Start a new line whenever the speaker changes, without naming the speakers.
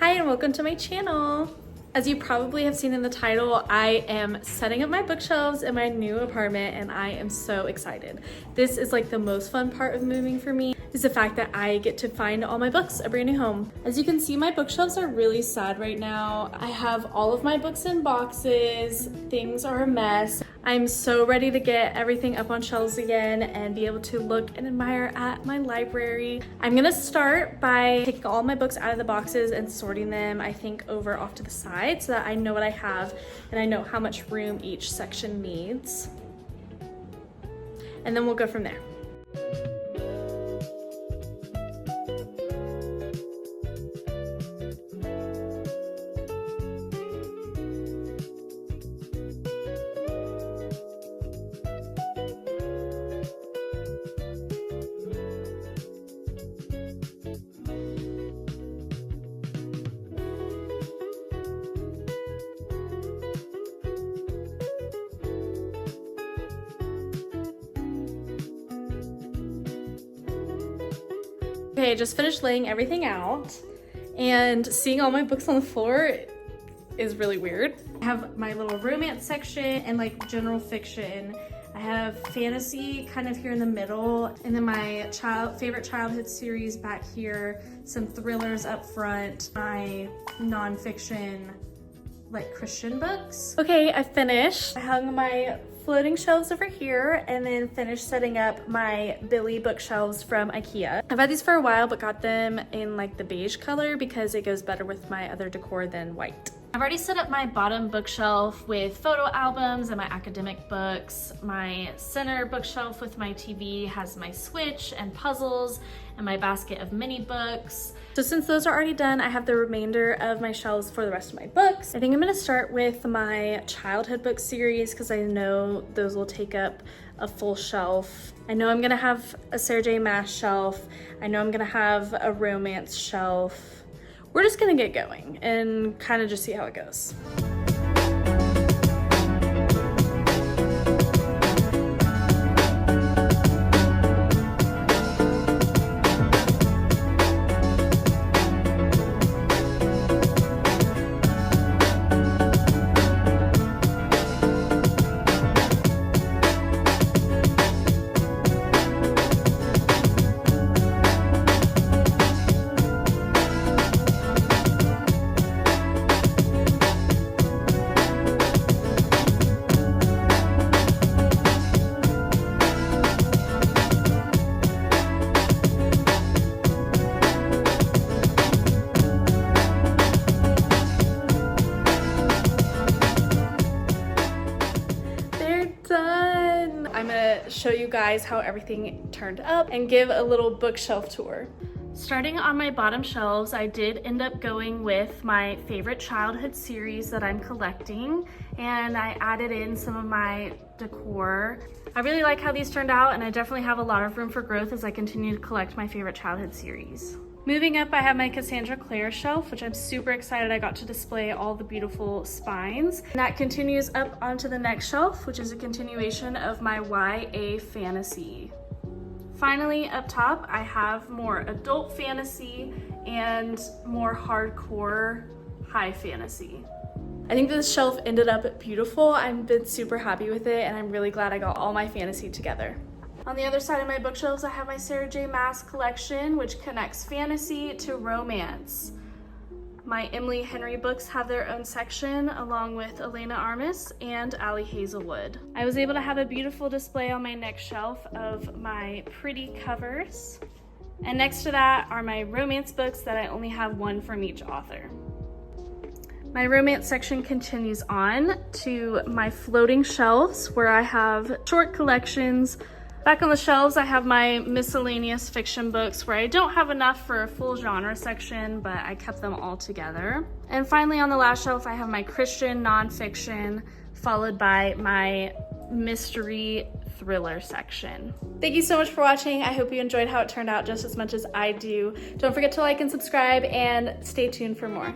Hi and welcome to my channel. As you probably have seen in the title, I am setting up my bookshelves in my new apartment and I am so excited. This is like the most fun part of moving for me, is the fact that I get to find all my books a brand new home. As you can see, my bookshelves are really sad right now. I have all of my books in boxes. Things are a mess. I'm so ready to get everything up on shelves again and be able to look and admire at my library. I'm gonna start by taking all my books out of the boxes and sorting them, I think, over off to the side so that I know what I have and I know how much room each section needs. And then we'll go from there. Okay, I just finished laying everything out and seeing all my books on the floor is really weird. I have my little romance section and like general fiction. I have fantasy kind of here in the middle, and then my favorite childhood series back here, some thrillers up front, my nonfiction like Christian books. Okay, I finished. I hung my floating shelves over here and then finished setting up my Billy bookshelves from IKEA. I've had these for a while but got them in like the beige color because it goes better with my other decor than white. I've already set up my bottom bookshelf with photo albums and my academic books. My center bookshelf with my TV has my Switch and puzzles and my basket of mini books. So since those are already done, I have the remainder of my shelves for the rest of my books. I think I'm gonna start with my childhood book series because I know those will take up a full shelf. I know I'm gonna have a Sarah J. Maas shelf. I know I'm gonna have a romance shelf. We're just gonna get going and kind of just see how it goes. I'm gonna show you guys how everything turned up and give a little bookshelf tour. Starting on my bottom shelves, I did end up going with my favorite childhood series that I'm collecting, and I added in some of my decor. I really like how these turned out, and I definitely have a lot of room for growth as I continue to collect my favorite childhood series. Moving up, I have my Cassandra Clare shelf, which I'm super excited I got to display all the beautiful spines. And that continues up onto the next shelf, which is a continuation of my YA fantasy. Finally, up top, I have more adult fantasy and more hardcore high fantasy. I think this shelf ended up beautiful. I've been super happy with it, and I'm really glad I got all my fantasy together. On the other side of my bookshelves, I have my Sarah J. Maas collection, which connects fantasy to romance. My Emily Henry books have their own section, along with Elena Armis and Allie Hazelwood. I was able to have a beautiful display on my next shelf of my pretty covers. And next to that are my romance books that I only have one from each author. My romance section continues on to my floating shelves, where I have short collections. Back on the shelves, I have my miscellaneous fiction books where I don't have enough for a full genre section, but I kept them all together. And finally, on the last shelf, I have my Christian nonfiction, followed by my mystery thriller section. Thank you so much for watching. I hope you enjoyed how it turned out just as much as I do. Don't forget to like and subscribe and stay tuned for more.